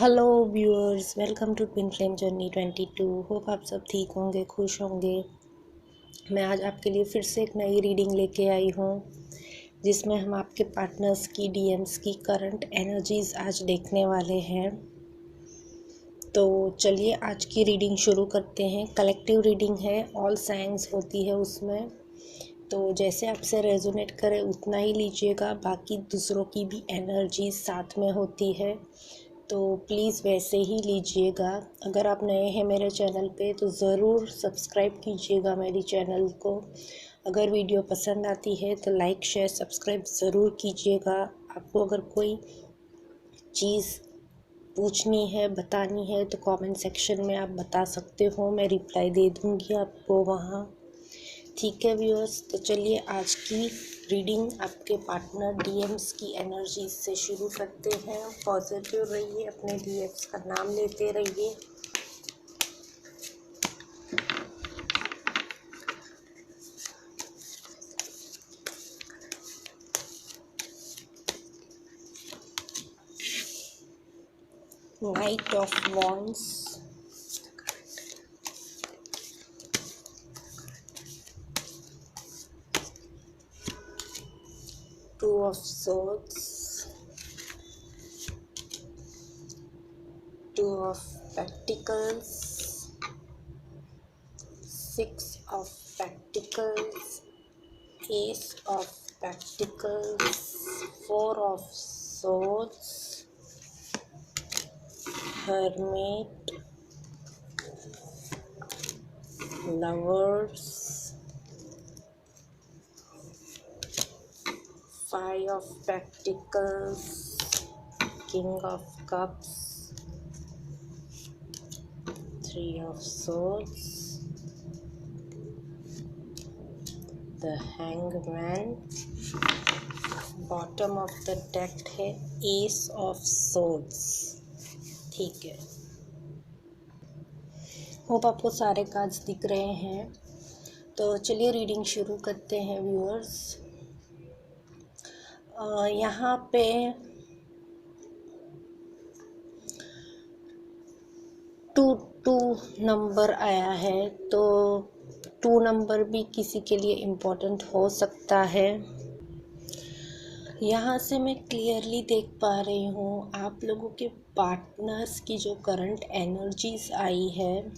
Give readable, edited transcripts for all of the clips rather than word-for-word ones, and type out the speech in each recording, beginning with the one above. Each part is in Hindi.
Hello viewers, welcome to twin flame journey 22। Hope आप सब ठीक होंगे, खुश होंगे। मैं आज आपके लिए फिर से एक नई रीडिंग लेके आई हूँ जिसमें हम आपके पार्टनर्स की डीएम्स की करंट एनर्जीज आज देखने वाले हैं। तो चलिए आज की रीडिंग शुरू करते हैं। कलेक्टिव रीडिंग है, ऑल साइंस होती है उसमें, तो जैसे आपसे रेजोनेट करे उतना ही लीजिएगा। बाकी दूसरों की भी एनर्जी साथ में होती है तो प्लीज़ वैसे ही लीजिएगा। अगर आप नए हैं मेरे चैनल पे तो ज़रूर सब्सक्राइब कीजिएगा मेरी चैनल को। अगर वीडियो पसंद आती है तो लाइक शेयर सब्सक्राइब ज़रूर कीजिएगा। आपको अगर कोई चीज़ पूछनी है, बतानी है तो कमेंट सेक्शन में आप बता सकते हो, मैं रिप्लाई दे दूँगी आपको वहाँ। ठीक है व्यूअर्स, तो चलिए आज की रीडिंग आपके पार्टनर डीएम्स की एनर्जी से शुरू करते हैं। पॉजिटिव रहिए, अपने डीएम्स का नाम लेते रहिए। Night of wands, two of swords, two of pentacles, six of pentacles, S of pentacles, four of swords, hermit, lovers, five of pentacles, king of cups, three of swords, the hangman, bottom of the deck है एस ऑफ सोर्ड्स। ठीक है, होप आपको सारे कार्ड्स दिख रहे हैं। तो चलिए रीडिंग शुरू करते हैं व्यूअर्स। यहाँ पे टू नंबर आया है, तो 2 नंबर भी किसी के लिए इम्पोर्टेंट हो सकता है। यहाँ से मैं क्लियरली देख पा रही हूँ आप लोगों के पार्टनर्स की जो करंट एनर्जीज आई है,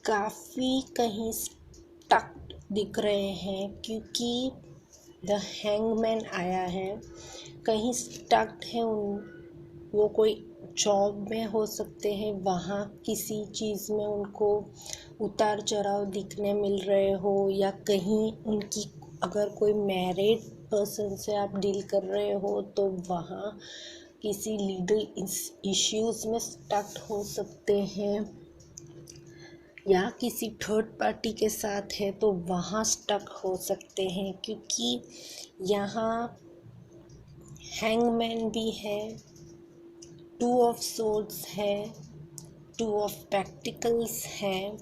काफ़ी कहीं स्टक दिख रहे हैं, क्योंकि द हैंगमैन आया है। कहीं स्टक है वो कोई जॉब में हो सकते हैं, वहाँ किसी चीज़ में उनको उतार चढ़ाव दिखने मिल रहे हो, या कहीं उनकी अगर कोई मैरिड पर्सन से आप डील कर रहे हो तो वहाँ किसी लीगल इश्यूज़ में स्टक हो सकते हैं, या किसी थर्ड पार्टी के साथ है तो वहाँ स्टक हो सकते हैं, क्योंकि यहाँ हैंगमैन भी है, टू ऑफ सोर्ड्स है, टू ऑफ पेंटिकल्स है,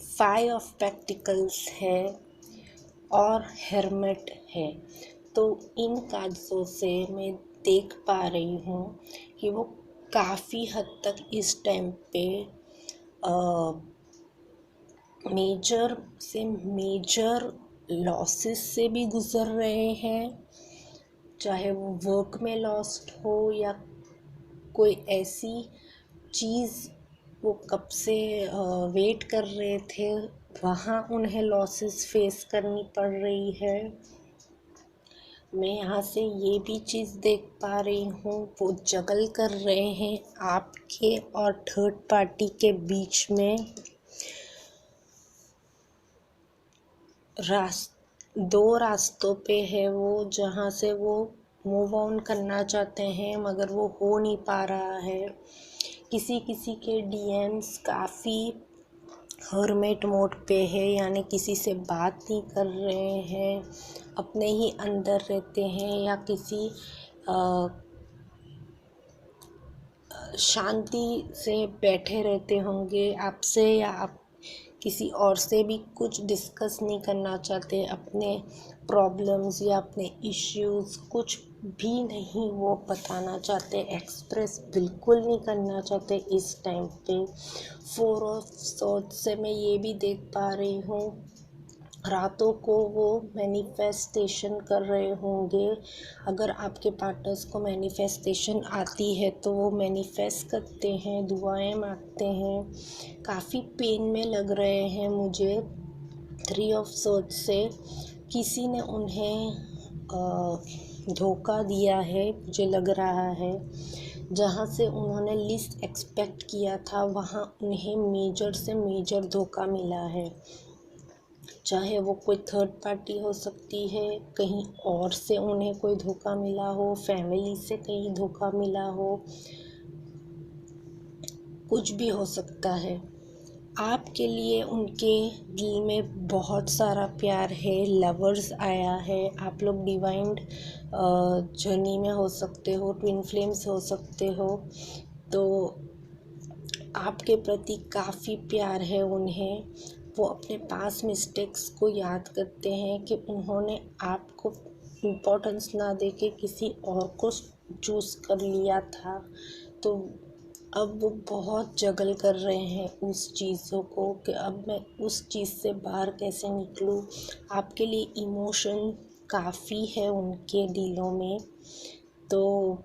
फाइव ऑफ पेंटिकल्स है और हेरमिट है। तो इन कार्ड्सों से मैं देख पा रही हूँ कि वो काफ़ी हद तक इस टाइम पे मेजर लॉसेस से भी गुज़र रहे हैं, चाहे वो वर्क में लॉस्ट हो या कोई ऐसी चीज़ वो कब से वेट कर रहे थे, वहाँ उन्हें लॉसेस फेस करनी पड़ रही है। मैं यहाँ से ये भी चीज़ देख पा रही हूँ वो जगल कर रहे हैं आपके और थर्ड पार्टी के बीच में। दो रास्तों पे है वो, जहाँ से वो मूव ऑन करना चाहते हैं मगर वो हो नहीं पा रहा है। किसी किसी के डीएम्स काफ़ी हर्मिट मोड पे है, यानी किसी से बात नहीं कर रहे हैं, अपने ही अंदर रहते हैं, या किसी शांति से बैठे रहते होंगे आपसे, या आप किसी और से भी कुछ डिस्कस नहीं करना चाहते, अपने प्रॉब्लम्स या अपने इश्यूज़ कुछ भी नहीं वो बताना चाहते, एक्सप्रेस बिल्कुल नहीं करना चाहते इस टाइम पे। फोर ऑफ सॉर्ड्स से मैं ये भी देख पा रही हूँ, रातों को वो मैनिफेस्टेशन कर रहे होंगे। अगर आपके पार्टनर्स को मैनिफेस्टेशन आती है तो वो मैनिफेस्ट करते हैं, दुआएं मांगते हैं, काफ़ी पेन में लग रहे हैं मुझे। थ्री ऑफ सॉर्ड्स से किसी ने उन्हें धोखा दिया है, मुझे लग रहा है। जहाँ से उन्होंने लिस्ट एक्सपेक्ट किया था वहाँ उन्हें मेजर से मेजर धोखा मिला है। चाहे वो कोई थर्ड पार्टी हो सकती है, कहीं और से उन्हें कोई धोखा मिला हो, फैमिली से कहीं धोखा मिला हो, कुछ भी हो सकता है। आपके लिए उनके दिल में बहुत सारा प्यार है। लवर्स आया है, आप लोग डिवाइन जर्नी में हो सकते हो, ट्विन फ्लेम्स हो सकते हो, तो आपके प्रति काफ़ी प्यार है उन्हें। वो अपने पास मिस्टेक्स को याद करते हैं कि उन्होंने आपको इम्पोर्टेंस ना दे के किसी और को चूज़ कर लिया था, तो अब वो बहुत जगल कर रहे हैं उस चीज़ों को कि अब मैं उस चीज़ से बाहर कैसे निकलूं। आपके लिए इमोशन काफ़ी है उनके दिलों में, तो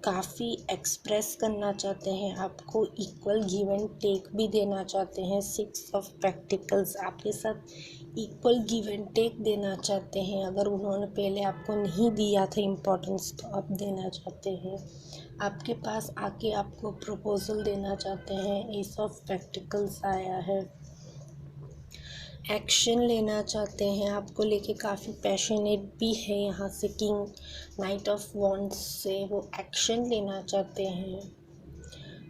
काफ़ी एक्सप्रेस करना चाहते हैं आपको, इक्वल गिव एंड टेक भी देना चाहते हैं। सिक्स ऑफ पेंटिकल्स आपके साथ इक्वल गिव एंड टेक देना चाहते हैं। अगर उन्होंने पहले आपको नहीं दिया था इम्पोर्टेंस तो अब देना चाहते हैं। आपके पास आके आपको प्रपोजल देना चाहते हैं। एस ऑफ पेंटिकल्स आया है। एक्शन लेना चाहते हैं, आपको लेके काफ़ी पैशनेट भी है। यहाँ से किंग नाइट ऑफ वॉन्ड्स से वो एक्शन लेना चाहते हैं,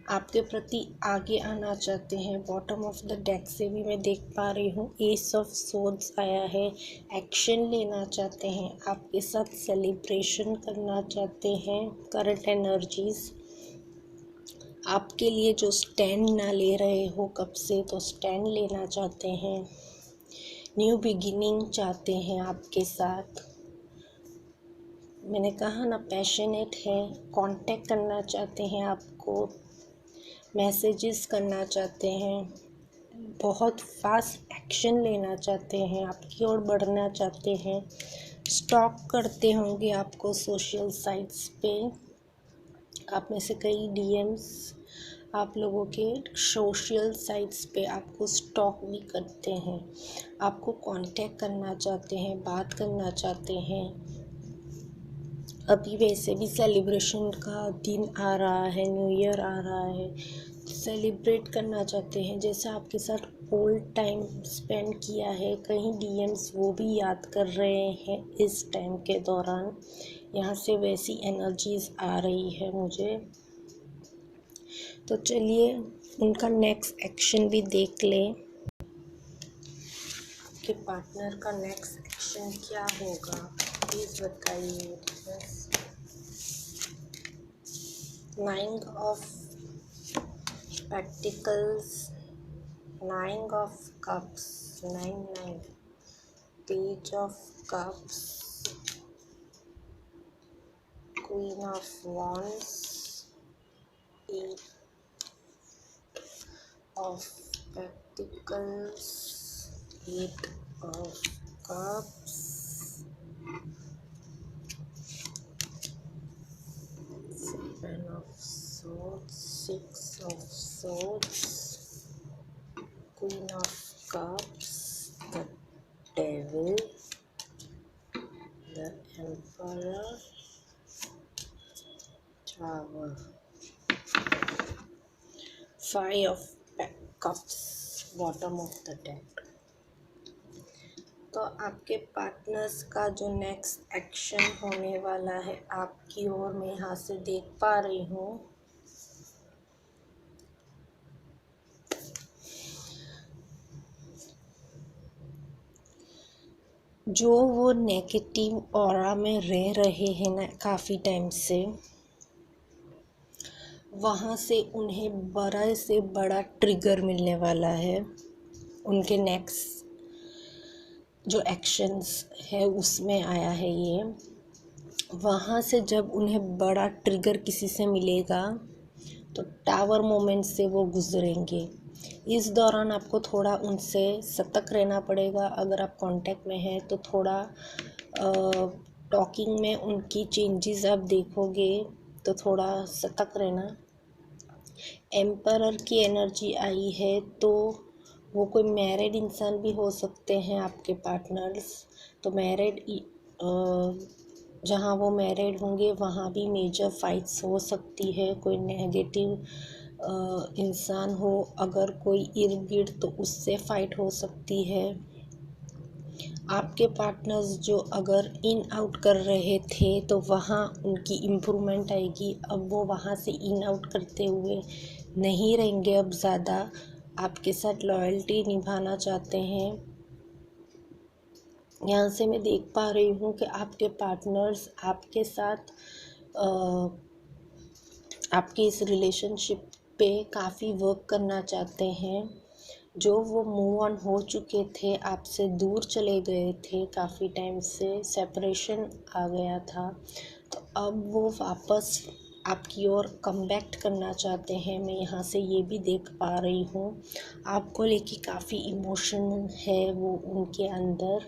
आपके प्रति आगे आना चाहते हैं। बॉटम ऑफ द डेक से भी मैं देख पा रही हूँ एस ऑफ सोर्ड्स आया है। एक्शन लेना चाहते हैं, आपके साथ सेलिब्रेशन करना चाहते हैं। करंट एनर्जीज आपके लिए जो स्टैंड ना ले रहे हो कब से, तो स्टैंड लेना चाहते हैं। न्यू बिगिनिंग चाहते हैं आपके साथ। मैंने कहा ना पैशनेट है, कांटेक्ट करना चाहते हैं आपको, मैसेजेस करना चाहते हैं, बहुत फास्ट एक्शन लेना चाहते हैं, आपकी ओर बढ़ना चाहते हैं। स्टॉक करते होंगे आपको सोशल साइट्स पे। आप में से कई डीएम्स आप लोगों के सोशल साइट्स पे आपको स्टॉक भी करते हैं, आपको कांटेक्ट करना चाहते हैं, बात करना चाहते हैं। अभी वैसे भी सेलिब्रेशन का दिन आ रहा है, न्यू ईयर आ रहा है, सेलिब्रेट करना चाहते हैं। जैसे आपके साथ ओल्ड टाइम स्पेंड किया है, कहीं डीएम्स वो भी याद कर रहे हैं इस टाइम के दौरान। यहाँ से वैसी एनर्जीज आ रही है मुझे। तो चलिए उनका नेक्स्ट एक्शन भी देख लें। आपके पार्टनर का नेक्स्ट एक्शन क्या होगा, प्लीज़ बताइए। Nine of pentacles, nine of cups, nine, page of cups, queen of wands, eight of Pentacles, Eight of Cups, Seven of Swords, Six of Swords, Queen of Cups, the Devil, the Emperor, Tower, Five of Cups, bottom of the deck। तो आपके पार्टनर्स का जो नेक्स्ट एक्शन होने वाला है आपकी ओर, मैं यहाँ से देख पा रही हूँ। जो वो नेगेटिव ऑरा में रह रहे हैं ना काफ़ी टाइम से, वहाँ से उन्हें बड़ा से बड़ा ट्रिगर मिलने वाला है। उनके नेक्स्ट जो एक्शंस है उसमें आया है ये। वहाँ से जब उन्हें बड़ा ट्रिगर किसी से मिलेगा तो टावर मोमेंट से वो गुजरेंगे। इस दौरान आपको थोड़ा उनसे सतर्क रहना पड़ेगा। अगर आप कांटेक्ट में हैं तो थोड़ा टॉकिंग में उनकी चेंजेस आप देखोगे तो थोड़ा सतर्क रहना। एम्परर की एनर्जी आई है तो वो कोई मैरिड इंसान भी हो सकते हैं आपके पार्टनर्स। तो मैरिड जहाँ वो मैरिड होंगे वहाँ भी मेजर फाइट्स हो सकती है। कोई नेगेटिव इंसान हो अगर कोई इर्द गिर्द तो उससे फाइट हो सकती है। आपके पार्टनर्स जो अगर इन आउट कर रहे थे तो वहाँ उनकी इम्प्रूवमेंट आएगी। अब वो वहाँ से इन आउट करते हुए नहीं रहेंगे। अब ज़्यादा आपके साथ लॉयल्टी निभाना चाहते हैं। यहाँ से मैं देख पा रही हूँ कि आपके पार्टनर्स आपके साथ आपकी इस रिलेशनशिप पे काफ़ी वर्क करना चाहते हैं। जो वो मूव ऑन हो चुके थे, आपसे दूर चले गए थे, काफ़ी टाइम से सेपरेशन आ गया था, तो अब वो वापस आपकी ओर कमबैक करना चाहते हैं। मैं यहाँ से ये भी देख पा रही हूँ आपको लेके काफ़ी इमोशन है वो उनके अंदर,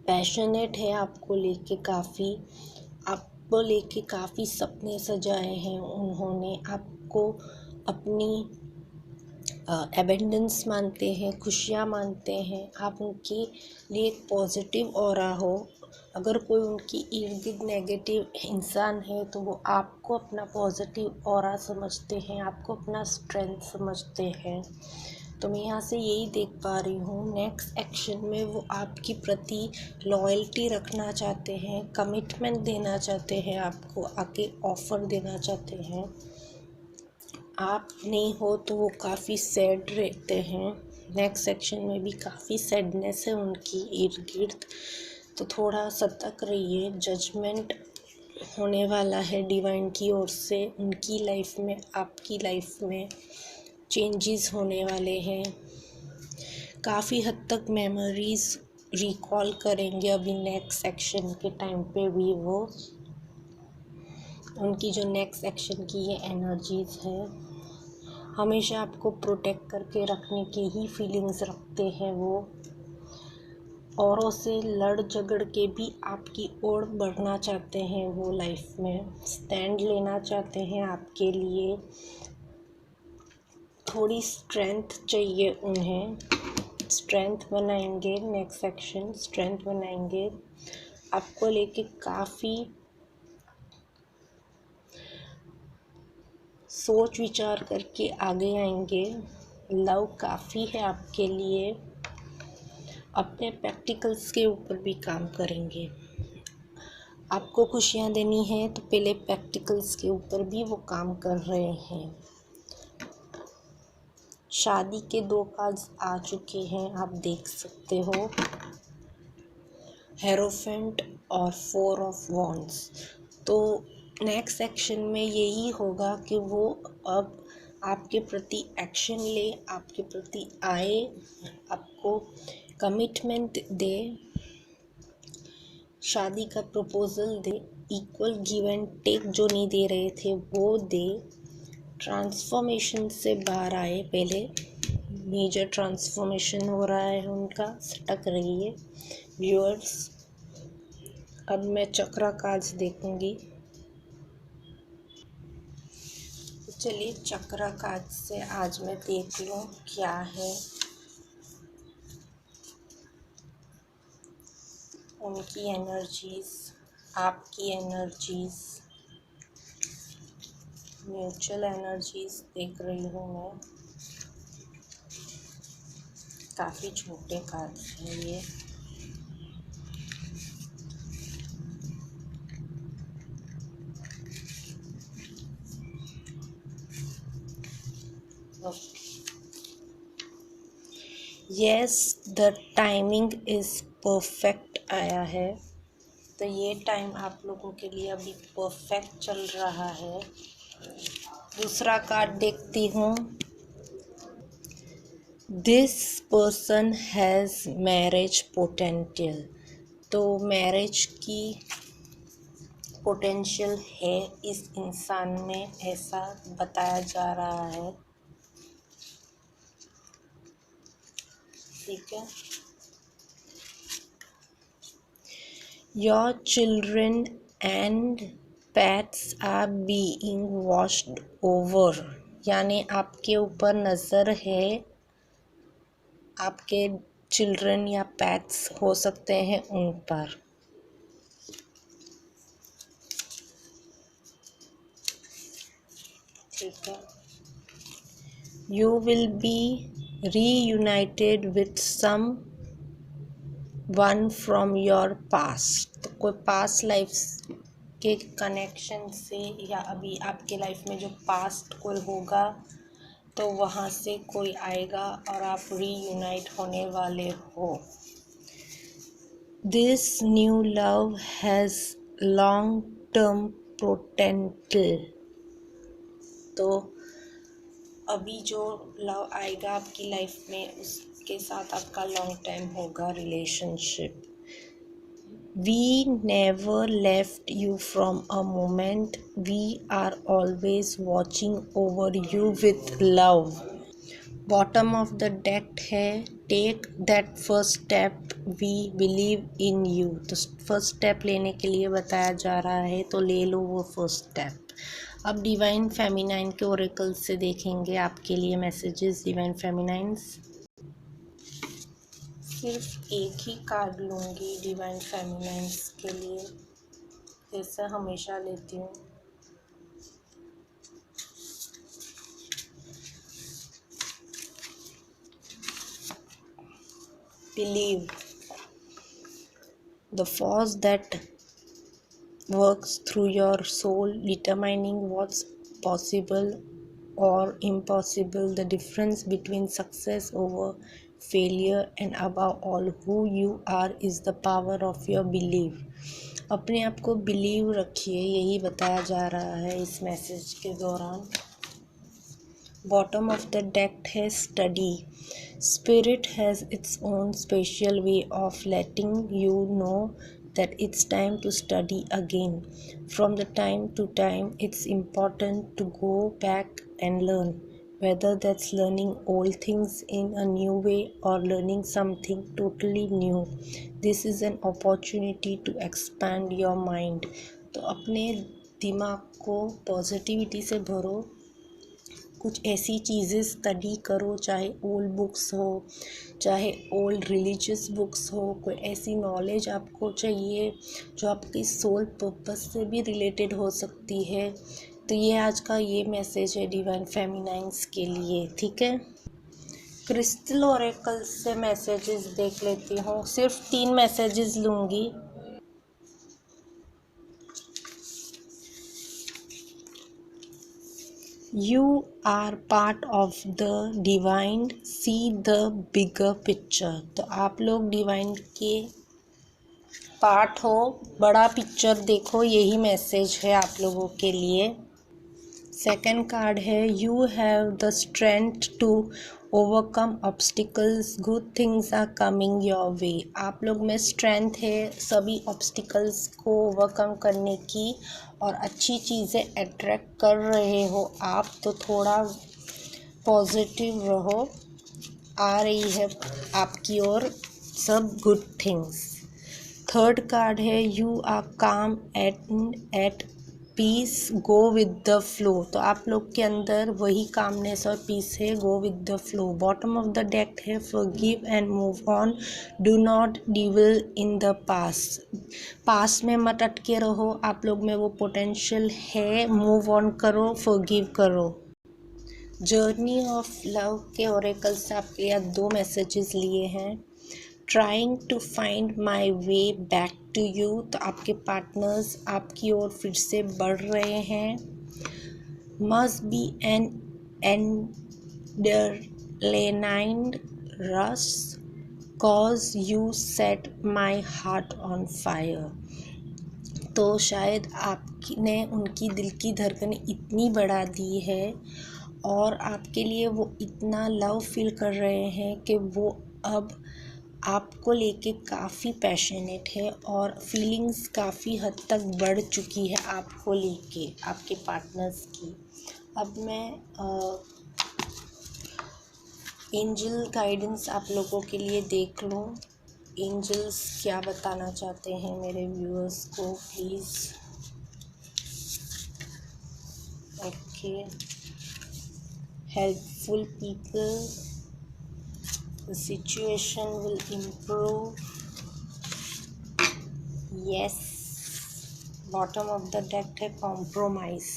पैशनेट है आपको लेके काफ़ी सपने सजाए हैं उन्होंने। आपको अपनी एबेंडेंस मानते हैं, खुशियाँ मानते हैं। आप उनके लिए एक पॉजिटिव ऑरा हो। अगर कोई उनकी इर्द गिर्द नेगेटिव इंसान है तो वो आपको अपना पॉजिटिव ऑरा समझते हैं, आपको अपना स्ट्रेंथ समझते हैं। तो मैं यहाँ से यही देख पा रही हूँ नेक्स्ट एक्शन में वो आपकी प्रति लॉयल्टी रखना चाहते हैं, कमिटमेंट देना चाहते हैं, आपको आके ऑफ़र देना चाहते हैं। आप नहीं हो तो वो काफ़ी सैड रहते हैं। नेक्स्ट सेक्शन में भी काफ़ी सैडनेस है उनकी इर्द गिर्द, तो थोड़ा सतर्क रहिए। जजमेंट होने वाला है डिवाइन की ओर से उनकी लाइफ में, आपकी लाइफ में चेंजेस होने वाले हैं। काफ़ी हद तक मेमोरीज रिकॉल करेंगे अभी नेक्स्ट सेक्शन के टाइम पे भी वो। उनकी जो नेक्स्ट एक्शन की ये एनर्जीज़ है, हमेशा आपको प्रोटेक्ट करके रखने की ही फीलिंग्स रखते हैं वो। औरों से लड़ झगड़ के भी आपकी ओर बढ़ना चाहते हैं वो, लाइफ में स्टैंड लेना चाहते हैं आपके लिए। थोड़ी स्ट्रेंथ चाहिए उन्हें, स्ट्रेंथ बनाएंगे। नेक्स्ट सेक्शन स्ट्रेंथ बनाएंगे, आपको लेके काफ़ी सोच विचार करके आगे आएंगे। लव काफ़ी है आपके लिए, अपने प्रैक्टिकल्स के ऊपर भी काम करेंगे। आपको खुशियाँ देनी है तो पहले प्रैक्टिकल्स के ऊपर भी वो काम कर रहे हैं। शादी के 2 कार्ड्स आ चुके हैं, आप देख सकते हो, हेरोफेंट और 4 ऑफ वॉन्ड्स। तो नेक्स्ट सेक्शन में यही होगा कि वो अब आपके प्रति एक्शन ले, आपके प्रति आए, आपको कमिटमेंट दे, शादी का प्रपोज़ल दे, इक्वल गिव एंड टेक जो नहीं दे रहे थे वो दे, ट्रांसफॉर्मेशन से बाहर आए। पहले मेजर ट्रांसफॉर्मेशन हो रहा है उनका, सटक रही है व्यूअर्स। अब मैं चक्रा कार्ड्स देखूंगी। चलिए चक्रा कार्ड से आज मैं देख लूँ क्या है उनकी एनर्जीज, आपकी एनर्जीज, म्यूचुअल एनर्जीज देख रही हूँ मैं। काफ़ी छोटे कार्ड्स हैं ये। Yes the timing is perfect आया है, तो ये टाइम आप लोगों के लिए अभी परफेक्ट चल रहा है। दूसरा कार्ड देखती हूँ। This person has marriage potential, तो मैरिज की पोटेंशियल है इस इंसान में, ऐसा बताया जा रहा है। ठीक है। Your children and pets are being washed over, यानी आपके ऊपर नज़र है, आपके चिल्ड्रन या पेट्स हो सकते हैं उन पर। ठीक है। You will be reunited with some one from your past, तो कोई पास्ट लाइफ के कनेक्शन से या अभी आपके लाइफ में जो पास्ट कोई होगा तो वहाँ से कोई आएगा और आप रीयूनाइट होने वाले हो। This new love has long term potential, तो अभी जो लव आएगा आपकी लाइफ में उसके साथ आपका लॉन्ग टाइम होगा relationship. We never left you from a moment, we are always watching over you with love. Bottom of the deck है take that first step, we believe in you, तो फर्स्ट स्टेप लेने के लिए बताया जा रहा है, तो ले लो वो फर्स्ट स्टेप। अब डिवाइन फेमिनाइन के ओरेकल से देखेंगे आपके लिए मैसेजेस। डिवाइन फेमिनाइंस, सिर्फ एक ही कार्ड लूँगी डिवाइन फेमिनाइंस के लिए, जैसा हमेशा लेती हूँ। Believe, the force that works through your soul, determining what's possible or impossible, the difference between success over failure, and above all who you are is the power of your belief। अपने आप को बिलीव रखिए, यही बताया जा रहा है इस मैसेज के दौरान। बॉटम ऑफ द डेक है study, spirit has its own special way of letting you know that it's time to study again. From the time to time, it's important to go back and learn, whether that's learning old things in a new way or learning something totally new. This is an opportunity to expand your mind। तो अपने दिमाग को पॉजिटिविटी से भरो, कुछ ऐसी चीज़ें स्टडी करो, चाहे ओल्ड बुक्स हो, चाहे ओल्ड रिलीजियस बुक्स हो, कोई ऐसी नॉलेज आपको चाहिए जो आपकी सोल पर्पस से भी रिलेटेड हो सकती है। तो ये आज का ये मैसेज है डिवाइन फेमिनाइंस के लिए। ठीक है। क्रिस्टल ओरेकल से मैसेजेस देख लेती हूँ, सिर्फ 3 मैसेजेस लूँगी। You are part of the divine, see the bigger picture। तो आप लोग डिवाइन के पार्ट हो, बड़ा पिक्चर देखो, यही मैसेज है आप लोगों के लिए। सेकंड कार्ड है you have the strength to overcome obstacles, good things are coming your way. आप लोग में स्ट्रेंथ है सभी ऑब्स्टिकल्स को ओवरकम करने की, और अच्छी चीज़ें अट्रैक्ट कर रहे हो आप, तो थोड़ा पॉजिटिव रहो, आ रही है आपकी ओर सब गुड थिंग्स। थर्ड कार्ड है you are calm at peace, go with the flow. तो आप लोग के अंदर वही कामनेस और पीस है, go with the flow. Bottom of the deck है forgive and move on, do not dwell in the past में मत अटके रहो, आप लोग में वो पोटेंशियल है, मूव ऑन करो, फॉरगिव करो। जर्नी ऑफ लव के ओरेकल से आपके लिए 2 मैसेजेस लिए हैं। Trying to find my way back to you, तो आपके पार्टनर्स आपकी ओर फिर से बढ़ रहे हैं। मस्ट बी एन एंडरलाइन rush cause you set my heart on fire, तो शायद आपने उनकी दिल की धड़कनें इतनी बढ़ा दी है और आपके लिए वो इतना लव फील कर रहे हैं कि वो अब आपको लेके काफ़ी पैशनेट है और फीलिंग्स काफ़ी हद तक बढ़ चुकी है आपको लेके, आपके पार्टनर्स की। अब मैं एंजल गाइडेंस आप लोगों के लिए देख लूँ, एंजल्स क्या बताना चाहते हैं मेरे व्यूअर्स को, please. Okay, helpful people, the situation will improve, yes. Bottom of the deck है कॉम्प्रोमाइज़,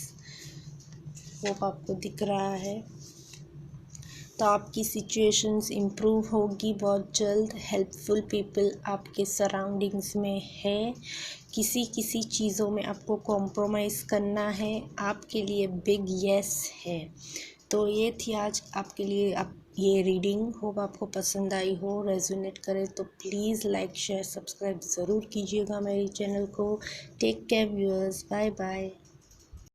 होप आपको दिख रहा है। तो आपकी सिचुएशंस इम्प्रूव होगी बहुत जल्द। हेल्पफुल पीपल आपके सराउंडिंग्स में है। किसी चीज़ों में आपको कॉम्प्रोमाइज़ करना है, आपके लिए बिग यस है। तो ये थी आज आपके लिए ये रीडिंग। होप आपको पसंद आई हो, रेजोनेट करे तो प्लीज़ लाइक शेयर सब्सक्राइब ज़रूर कीजिएगा मेरे चैनल को। Take care viewers, bye bye.